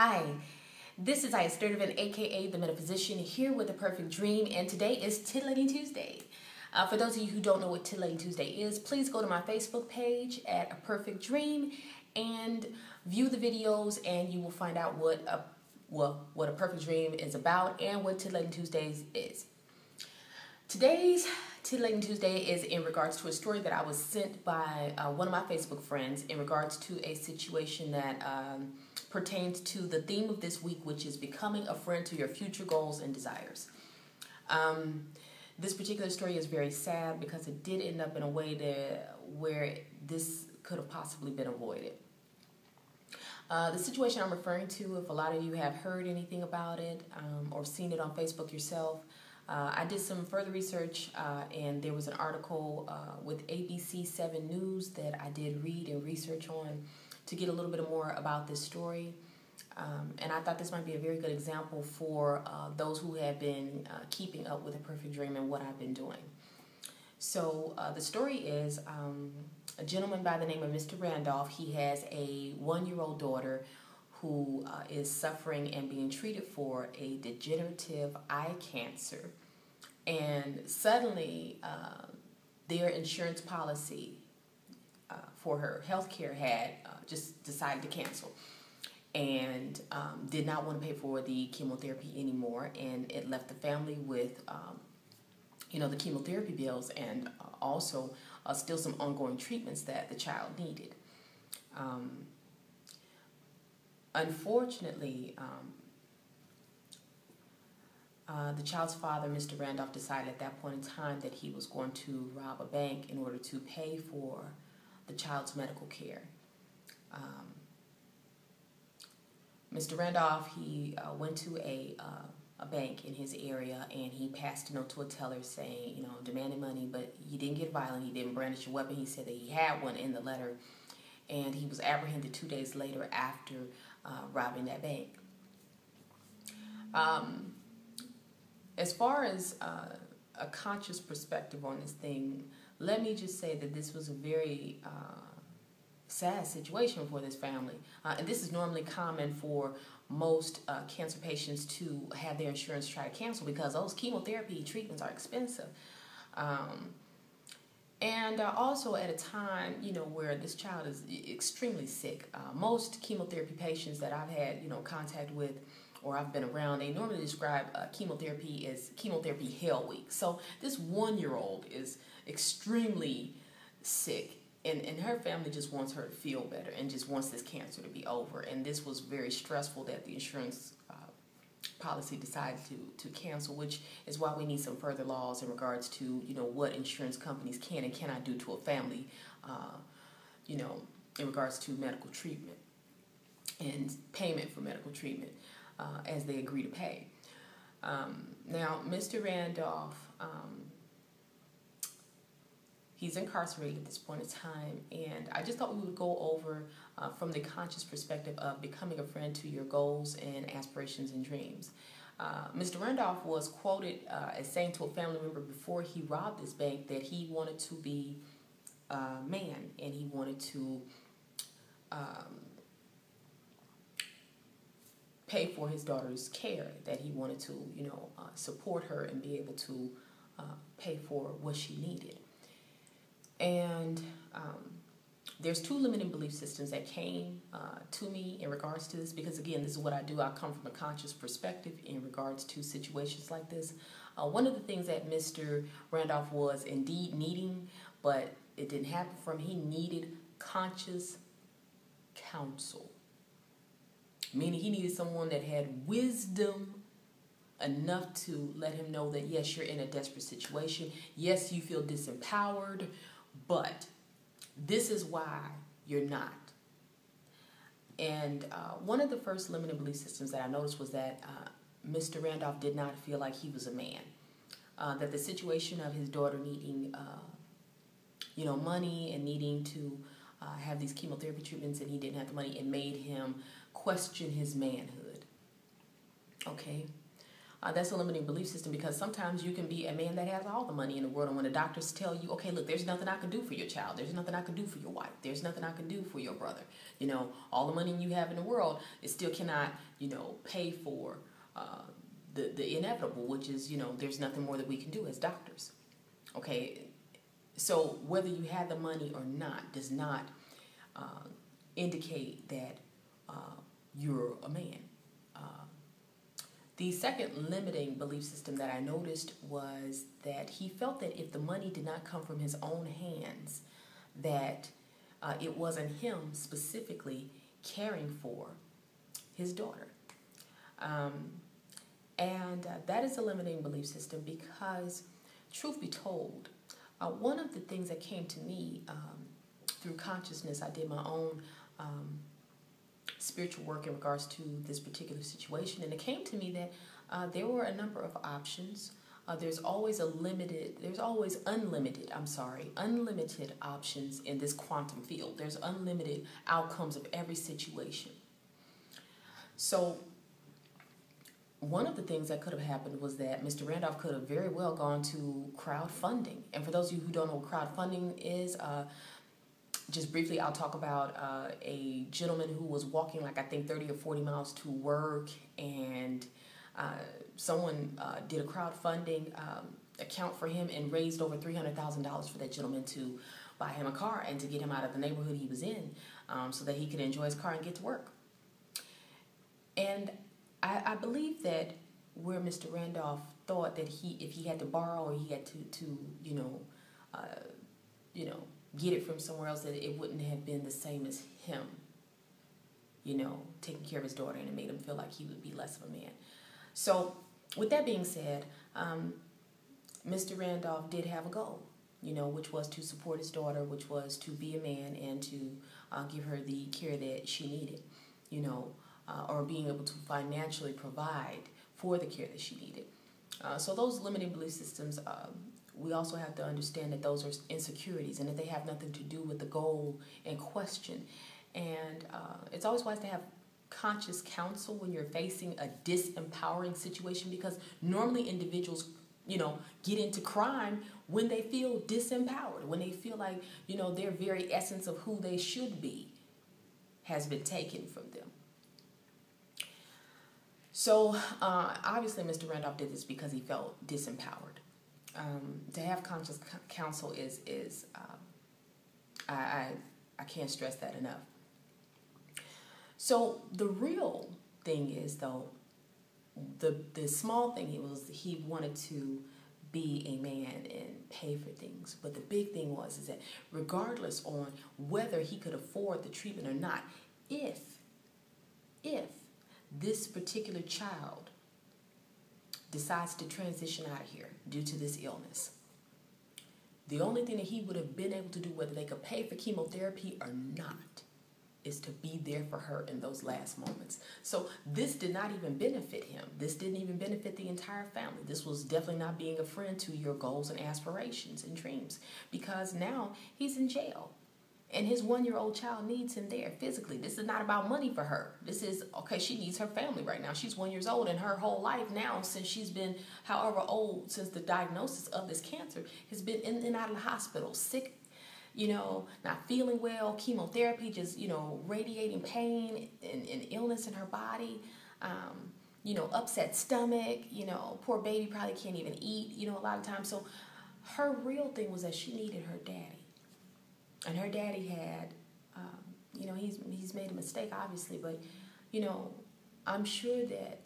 Hi, this is Aya Sturtevant, aka the Metaphysician, here with a perfect dream, and today is Titillating Tuesday. For those of you who don't know what Titillating Tuesday is, please go to my Facebook page at A Perfect Dream and view the videos, and you will find out what a perfect dream is about and what Titillating Tuesdays is. Today's Titillating Tuesday is in regards to a story that I was sent by one of my Facebook friends in regards to a situation that pertains to the theme of this week, which is becoming a friend to your future goals and desires. This particular story is very sad because it did end up in a way where this could have possibly been avoided. The situation I'm referring to, if a lot of you have heard anything about it or seen it on Facebook yourself, I did some further research and there was an article with ABC 7 News that I did read and research on to get a little bit more about this story. And I thought this might be a very good example for those who have been keeping up with A Perfect Dream and what I've been doing. So the story is a gentleman by the name of Mr. Randolph. He has a 1-year-old daughter who is suffering and being treated for a degenerative eye cancer. And suddenly their insurance policy for her health care had just decided to cancel and did not want to pay for the chemotherapy anymore, and it left the family with the chemotherapy bills and also still some ongoing treatments that the child needed. Unfortunately, the child's father, Mr. Randolph, decided at that point in time that he was going to rob a bank in order to pay for the child's medical care. Mr. Randolph, he went to a bank in his area, and he passed a note to a teller saying, demanding money, but he didn't get violent. He didn't brandish a weapon. He said that he had one in the letter, and he was apprehended 2 days later after robbing that bank. As far as a conscious perspective on this thing, let me just say that this was a very sad situation for this family. And this is normally common for most cancer patients to have their insurance try to cancel because those chemotherapy treatments are expensive. And also at a time, where this child is extremely sick. Most chemotherapy patients that I've had, contact with or I've been around, they normally describe chemotherapy as chemotherapy hell week. So this 1-year-old is extremely sick, and her family just wants her to feel better and just wants this cancer to be over. And this was very stressful that the insurance policy decided to cancel, which is why we need some further laws in regards to what insurance companies can and cannot do to a family in regards to medical treatment and payment for medical treatment as they agree to pay. Now Mr. Randolph, he's incarcerated at this point in time, and I just thought we would go over from the conscious perspective of becoming a friend to your goals and aspirations and dreams. Mr. Randolph was quoted as saying to a family member before he robbed this bank that he wanted to be a man, and he wanted to pay for his daughter's care, that he wanted to support her and be able to pay for what she needed. And there's 2 limiting belief systems that came to me in regards to this, because again, this is what I do. I come from a conscious perspective in regards to situations like this. One of the things that Mr. Randolph was indeed needing, but it didn't happen for him, he needed conscious counsel. Meaning he needed someone that had wisdom enough to let him know that yes, you're in a desperate situation. Yes, you feel disempowered, but this is why you're not. And one of the first limiting belief systems that I noticed was that Mr. Randolph did not feel like he was a man. That the situation of his daughter needing, money and needing to have these chemotherapy treatments, and he didn't have the money, it made him question his manhood. Okay. That's a limiting belief system, because sometimes you can be a man that has all the money in the world, and when the doctors tell you, okay, look, there's nothing I can do for your child, there's nothing I can do for your wife, there's nothing I can do for your brother, all the money you have in the world, it still cannot, pay for the inevitable, which is, there's nothing more that we can do as doctors. Okay, so whether you have the money or not does not indicate that you're a man. The second limiting belief system that I noticed was that he felt that if the money did not come from his own hands, that it wasn't him specifically caring for his daughter. And that is a limiting belief system because, truth be told, one of the things that came to me through consciousness, I did my own spiritual work in regards to this particular situation, and it came to me that there were a number of options. There's always unlimited options in this quantum field. There's unlimited outcomes of every situation. So one of the things that could have happened was that Mr. Randolph could have very well gone to crowdfunding. And for those of you who don't know what crowdfunding is, just briefly, I'll talk about a gentleman who was walking like I think 30 or 40 miles to work, and someone did a crowdfunding account for him and raised over $300,000 for that gentleman to buy him a car and to get him out of the neighborhood he was in, so that he could enjoy his car and get to work. And I believe that where Mr. Randolph thought that if he had to borrow or he had to get it from somewhere else, that it wouldn't have been the same as him, taking care of his daughter, and it made him feel like he would be less of a man. So with that being said, Mr. Randolph did have a goal, which was to support his daughter, which was to be a man and to give her the care that she needed, or being able to financially provide for the care that she needed. So those limiting belief systems, we also have to understand that those are insecurities and that they have nothing to do with the goal in question. And it's always wise to have conscious counsel when you're facing a disempowering situation, because normally individuals, get into crime when they feel disempowered, when they feel like, their very essence of who they should be has been taken from them. So obviously Mr. Randolph did this because he felt disempowered. To have conscious counsel is I can't stress that enough. So the real thing is, though, the small thing he wanted to be a man and pay for things, but the big thing is that regardless on whether he could afford the treatment or not, if this particular child decides to transition out of here due to this illness, the only thing that he would have been able to do, whether they could pay for chemotherapy or not, is to be there for her in those last moments. So this did not even benefit him. This didn't even benefit the entire family. This was definitely not being a friend to your goals and aspirations and dreams, because now he's in jail. And his 1-year-old child needs him there physically. This is not about money for her. This is, okay, she needs her family right now. She's 1 year old, and her whole life now, since she's been however old, since the diagnosis of this cancer, has been in and out of the hospital, sick, not feeling well, chemotherapy, just, radiating pain and illness in her body, upset stomach, poor baby probably can't even eat, a lot of times. So her real thing was that she needed her daddy. And her daddy had, he's made a mistake, obviously, but, I'm sure that,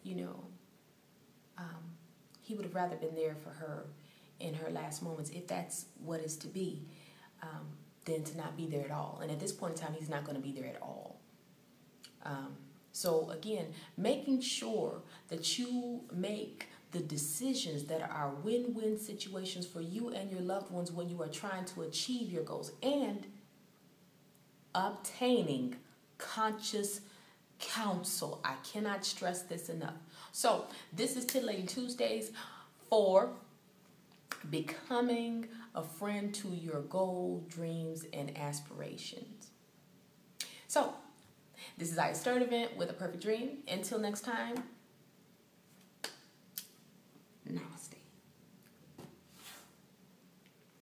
he would have rather been there for her in her last moments, if that's what is to be, than to not be there at all. And at this point in time, he's not going to be there at all. So again, making sure that you make the decisions that are win-win situations for you and your loved ones when you are trying to achieve your goals, and obtaining conscious counsel. I cannot stress this enough. So this is Titillating Tuesdays for becoming a friend to your goal, dreams, and aspirations. So this is Aya Sturdivant with A Perfect Dream. Until next time, No.